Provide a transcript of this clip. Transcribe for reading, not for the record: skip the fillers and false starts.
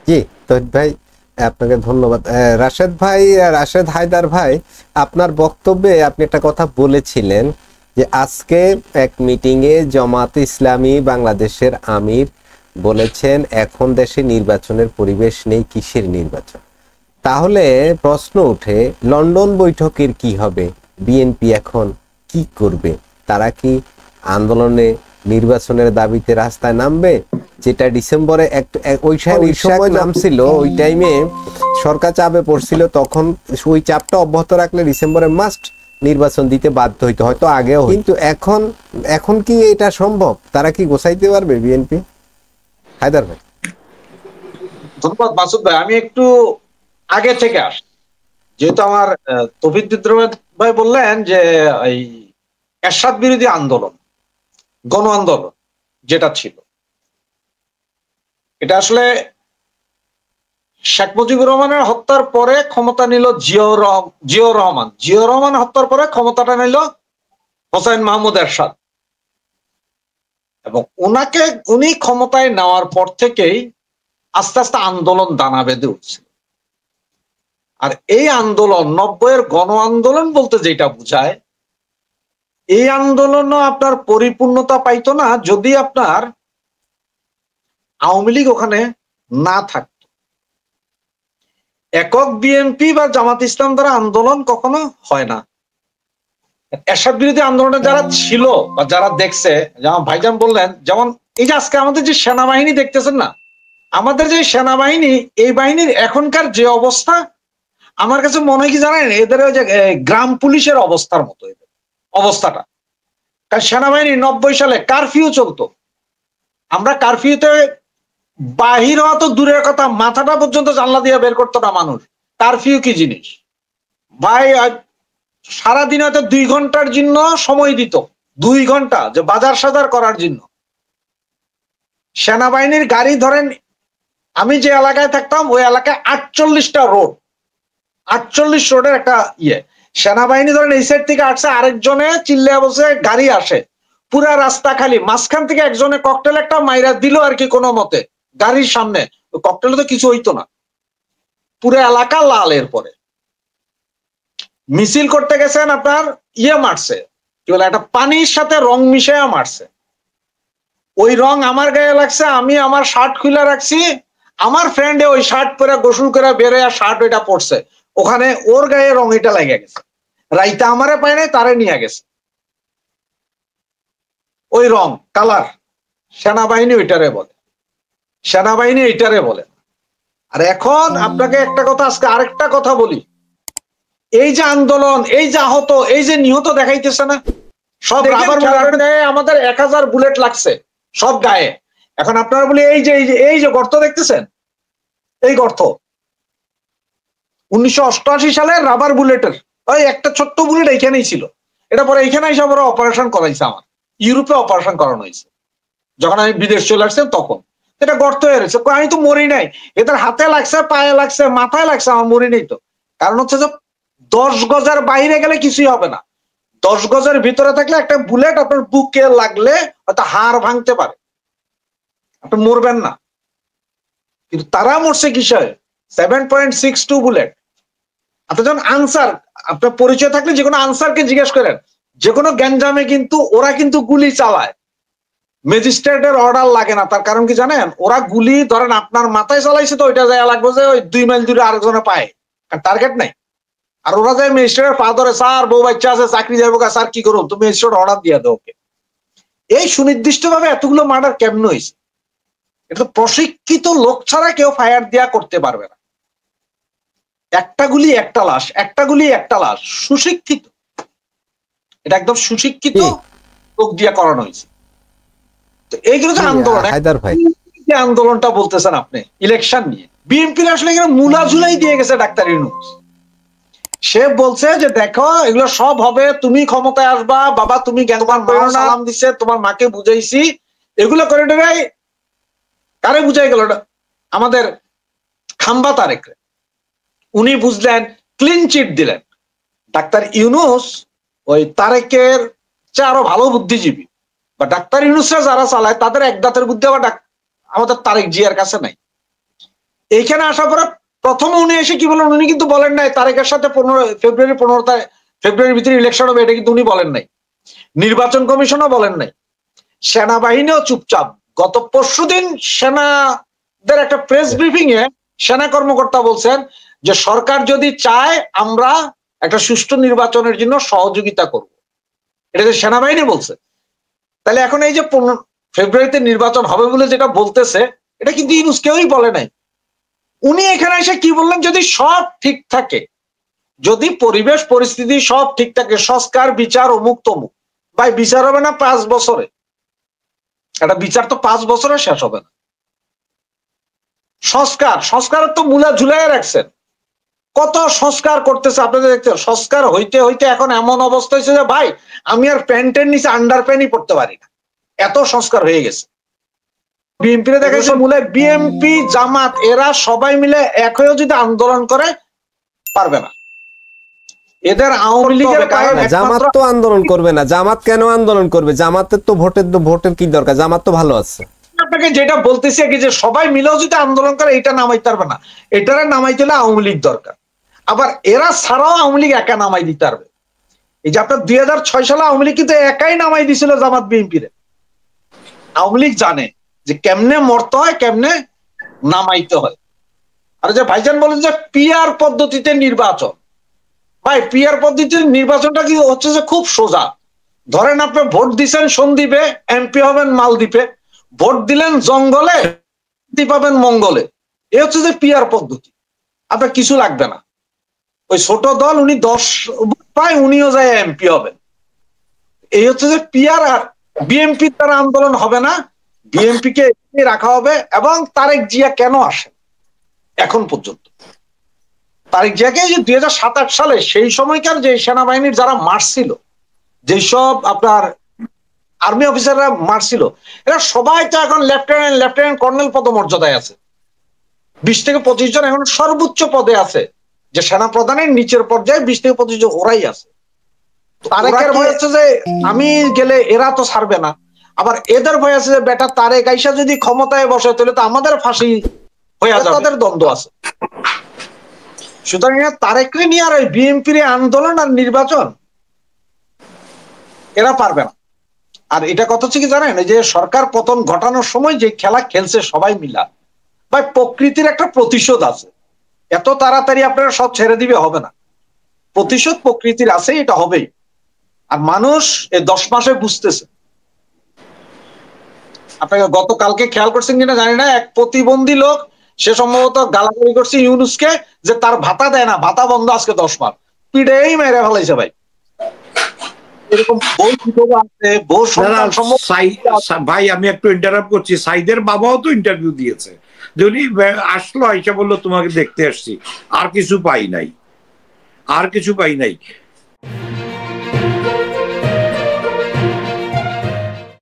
জি, তহিদ ভাই, আপনাকে ধন্যবাদ। রাশেদ ভাই, রাশেদ হায়দার ভাই, আপনার বক্তব্যে আপনি একটা কথা বলেছিলেন যে আজকে এক মিটিংয়ে জামাতে ইসলামী বাংলাদেশের আমির বলেছেন এখন দেশে নির্বাচনের পরিবেশ নেই, কিসের নির্বাচন? তাহলে প্রশ্ন উঠে লন্ডন বৈঠকের কি হবে? বিএনপি এখন কি করবে? তারা কি আন্দোলনে নির্বাচনের দাবিতে রাস্তায় নামবে? যেটা ডিসেম্বরে ওই সময় নামছিল, ওই টাইমে সরকার চাপে পড়ছিল, তখন ওই চাপটা অব্যাহত রাখলে ডিসেম্বরে মাস্ট নির্বাচন দিতে বাধ্য হইতো, হয়তো আগেও। কিন্তু এখন এখন কি এটা সম্ভব? তারা কি গোছাইতে পারবে বিএনপি? হায়দার ভাই। ধন্যবাদ মাসুদ ভাই। আমি একটু আগে থেকে আসি, যেহেতু আমার তৌফিক ভাই বললেন যে এই এরশাদ বিরোধী আন্দোলন, গণ আন্দোলন যেটা ছিল, এটা আসলে শেখ মুজিবুর রহমানের হত্যার পরে ক্ষমতা নিল জিয়াউর রহমান হত্যার পরে ক্ষমতাটা নিল হোসেন মাহমুদ এরশাদ, এবং উনি ক্ষমতায় নেওয়ার পর থেকেই আস্তে আস্তে আন্দোলন দানা বেঁধে উঠছে। আর এই আন্দোলন 90-এর গণ আন্দোলন বলতে যেটা বোঝায়, এই আন্দোলনও আপনার পরিপূর্ণতা পাইতো না যদি আপনার আওয়ামী লীগ ওখানে না থাকতো। একক বিএনপি বা জামাত ইসলাম দ্বারা আন্দোলন কখনো হয় না। এরশাদ বিরোধী আন্দোলনে যারা ছিল বা যারা দেখছে, যেমন ভাইজান বললেন, যেমন এই যে আজকে আমাদের যে সেনাবাহিনী দেখতেছেন না, আমাদের যে সেনাবাহিনী, এই বাহিনীর এখনকার যে অবস্থা, আমার কাছে মনে হয় কি জানেন, এদের ওই যে গ্রাম পুলিশের অবস্থার মতো এদের অবস্থাটা। কারণ সেনাবাহিনী 90 সালে কারফিউ চলতো, আমরা কারফিউতে বাহির হওয়া তো দূরের কথা, মাথাটা পর্যন্ত জানলা দিয়ে বের করতো না মানুষ। কারফিউ কি জিনিস ভাই? সারাদিন হয়তো 2 ঘন্টার জন্য সময় দিত, 2 ঘন্টা যে বাজার সাজার করার জন্য। সেনাবাহিনীর গাড়ি ধরেন, আমি যে এলাকায় থাকতাম ওই এলাকায় 48টা রোড, 48 রোডের একটা সেনাবাহিনী ধরেন এই সাইড থেকে আসছে, আরেকজনে চিল্লায় বসে গাড়ি আসে, পুরা রাস্তা খালি, মাঝখান থেকে একজনে ককটেল একটা মাইরা দিল আর কি কোনো মতে গাড়ির সামনে, ককটেলে তো কিছু হইতো না, পুরো এলাকা লাল। এরপরে মিছিল করতে গেছেন, আপনার মারছে, কি বলে, একটা পানির সাথে রং মিশাইয়া মারছে। ওই রং আমার গায়ে লাগছে, আমি আমার শার্ট খুলে রাখছি, আমার ফ্রেন্ডে ওই শার্ট পরে গোসল করে বেরোয়া শার্ট ওইটা পড়ছে, ওখানে ওর গায়ে রং এটা লেগে গেছে, রাইতা আমারে পায় নাই, তারে নিয়ে গেছে ওই রং কালার। সেনাবাহিনী ওইটারে বলে, সেনাবাহিনী এইটারে বলে। আর এখন আপনাকে একটা কথা, আজকে আরেকটা কথা বলি, এই যে আন্দোলন, এই যে আহত, এই যে নিহত দেখাইতেছে না, সব রাবার গায়ে আমাদের 1000 বুলেট লাগছে সব গায়ে। এখন আপনারা বলি এই যে গর্ত দেখতেছেন, এই গর্ত 1988 সালে রাবার বুলেটের ওই একটা ছোট্ট বুলেট এইখানেই ছিল, এটা পরে এইখানে এসে আমরা অপারেশন করাইছে, আমার ইউরোপে অপারেশন করানো হয়েছে যখন আমি বিদেশ চলে আসছিলাম তখন। এটা গর্ত হয়ে রয়েছে, আমি তো মরি নাই, এদের হাতে লাগছে, পায়ে লাগছে, মাথায় লাগছে, আমার মরি নেই তো। কারণ হচ্ছে যে 10 গজের বাইরে গেলে কিছুই হবে না, 10 গজের ভিতরে থাকলে একটা বুলেট আপনার বুকে লাগলে হয়তো হাড় ভাঙতে পারে, আপনি মরবেন না। কিন্তু তারা মরছে কিসে? 7.62 বুলেট। আপনি যখন আনসার, আপনার পরিচয় থাকলে যে কোনো আনসারকে জিজ্ঞেস করেন, যে কোনো গ্যাঞ্জামে কিন্তু ওরা কিন্তু গুলি চালায়, ম্যাজিস্ট্রেটের অর্ডার লাগে না। তার কারণ কি জানেন? ওরা গুলি ধরেন আপনার মাথায় চালাইছে, তো ওইটা যায় লাগবে যে ওই 2 মাইল দূরে আরেকজনে পায়, টার্গেট নাই। আর ওরা যায় ম্যাজিস্ট্রেটের পা ধরে, স্যার বউ বাচ্চা আছে, চাকরি যাবো, স্যার কি করুন, তুমি ম্যাজিস্ট্রেট অর্ডার দিয়ে দাও ওকে। এই সুনির্দিষ্ট ভাবে এতগুলো মার্ডার কেমন হয়েছে? এটা প্রশিক্ষিত লোক ছাড়া কেউ ফায়ার দেয়া করতে পারবে না। একটা গুলি একটা লাশ, একটা গুলি একটা লাশ, সুশিক্ষিত, এটা একদম সুশিক্ষিত লোক দিয়ে করানো হয়েছে। তো এইগুলো যে আন্দোলন, যে আন্দোলনটা বলতেছেন আপনি ইলেকশন নিয়ে, বিএনপি আসলে এখানে মূলা ঝুলাই দিয়ে গেছে ডাক্তার ইউনূস। সে বলছে যে দেখো এগুলো সব হবে, তুমি ক্ষমতায় আসবা, বাবা তুমি জ্ঞানবান করো না, সালাম দিচ্ছে, তোমার মাকে বুঝাইছি, এগুলো করে দেবে। কারে বুঝাই গেল? আমাদের খাম্বা তারেক, উনি বুঝলেন, ক্লিন চিট দিলেন। ডাক্তার ইউনূস ওই তারেকের চেয়ে আরো ভালো বুদ্ধিজীবী, বা ডাক্তার ইউনূসরা যারা চালায় তাদের এক দাঁতের বুদ্ধি আবার আমাদের তারেক জিয়ার কাছে নাই। এইখানে আসার পরে প্রথম উনি এসে কি বলেন, উনি কিন্তু বলেন নাই তারেকের সাথে ফেব্রুয়ারির ভিতরে ইলেকশন হবে, এটা কিন্তু উনি বলেন নাই। নির্বাচন কমিশনও বলেন নাই, সেনাবাহিনীও চুপচাপ। গত পরশুদিন সেনাদের একটা প্রেস ব্রিফিং এ সেনা কর্মকর্তা বলছেন যে সরকার যদি চায় আমরা একটা সুষ্ঠু নির্বাচনের জন্য সহযোগিতা করব, এটা যে সেনাবাহিনী বলছে। তাহলে এখন এই যে ফেব্রুয়ারিতে নির্বাচন হবে বলে যেটা বলতেছে, এটা কিন্তু ইউনূস কেউই বলে নাই। উনি এখানে এসে কি বললেন, যদি সব ঠিক থাকে, যদি পরিবেশ পরিস্থিতি সব ঠিক থাকে, সংস্কার বিচার অমুক তমুক, ভাই বিচার হবে না 5 বছরে, একটা বিচার তো 5 বছরে শেষ হবে না। সংস্কারের তো মূলা ঝুলাই রাখছেন, কত সংস্কার করতেছে আপনাদের দেখতে। সংস্কার হইতে হইতে এখন এমন অবস্থা হয়েছে যে ভাই আমি আর প্যান্টের নিচে আন্ডার প্যান্টই পড়তে পারি না, এত সংস্কার হয়ে গেছে। বিএনপি দেখা গেছে মূলে বিএনপি জামাত এরা সবাই মিলে এক হয়েও যদি আন্দোলন করে পারবে না। এদের আওয়ামী লীগের জামাত তো আন্দোলন করবে না। জামাত কেন আন্দোলন করবে? জামাতের তো ভোটের কি দরকার? জামাত তো ভালো আছে। আপনাকে যেটা বলতেছি কি, যে সবাই মিলেও যদি আন্দোলন করে এটা নামাইতে পারবে না, এটারে নামাইতে হলে আওয়ামী লীগ দরকার। আবার এরা ছাড়াও আওয়ামী লীগ একা নামাই দিতে পারবে। এই যে আপনার 2006 সালে আওয়ামী লীগ কিন্তু একাই নামাই দিছিল জামাত বিএনপি রে। আওয়ামী লীগ জানে যে কেমনে মরতে হয়, কেমনে নামাইতে হয়। আর যে ভাইজান বলেন যে পিআর পদ্ধতিতে নির্বাচন, ভাই পিআর পদ্ধতির নির্বাচনটা কি হচ্ছে যে খুব সোজা। ধরেন আপনি ভোট দিচ্ছেন সন্দ্বীপে, এমপি হবেন মালদ্বীপে, ভোট দিলেন জঙ্গলে, পাবেন মঙ্গলে। এ হচ্ছে যে পিআর পদ্ধতি, আপনার কিছু লাগবে না। ওই ছোট দল উনি 10 পায়, উনিও যায় এমপি হবেন। এই হচ্ছে যে পিআর। আর বিএনপির দ্বারা আন্দোলন হবে না, বিএনপি কে রাখা হবে। এবং তারেক জিয়া কেন আসেন এখন পর্যন্ত? তারেক জিয়াকে যে 2027 সালে সেই সময়কার যে সেনাবাহিনীর যারা মারছিল, যেসব আপনার আর্মি অফিসাররা মারছিল, এরা সবাই তো এখন লেফটেন্যান্ট কর্নেল পদমর্যাদায় আছে। 20 থেকে 25 জন এখন সর্বোচ্চ পদে আছে, যে সেনা প্রধানের নিচের পর্যায়ে 20 থেকে 25 জন ওরাই আছে। তারেকের ভয় হচ্ছে যে আমি গেলে এরা তো ছাড়বে না, আবার এদের ভয় আছে যে বেটা তারেক আইসা যদি ক্ষমতায় বসে তাহলে তো আমাদের ফাঁসি হয়ে যাবে, তাদের দ্বন্দ্ব আছে। সুতরাং তারেককে নিয়ে আর ওই বিএনপির আন্দোলন আর নির্বাচন এরা পারবে না। আর এটা কথা হচ্ছে কি জানেন, যে সরকার পতন ঘটানোর সময় যে খেলা খেলছে সবাই মিলা, ভাই প্রকৃতির একটা প্রতিশোধ আছে। এত তাড়াতাড়ি আপনারা সব ছেড়ে দিবে হবে না, প্রতিশোধ প্রকৃতির আছে, এটা হবেই। আর মানুষ এই 10 মাসে বুঝতেছে। আপনাকে গতকালকে খেয়াল করছেন কিনা জানি না, এক প্রতিবন্ধী লোক সে সম্ভবত গালাগালি করছে ইউনূসকে যে তার ভাতা দেয় না, ভাতা বন্ধ আজকে 10 মাস, পিড়েই মেরে ফেলাইছে ভাই। এরকম ভাই আমি একটু ইন্টারাপ্ট করছি, সাইদের বাবাও তো ইন্টারভিউ দিয়েছে, যে উনি আসলো আইসা বললো তোমাকে দেখতে আসছি, আর কিছু পাই নাই।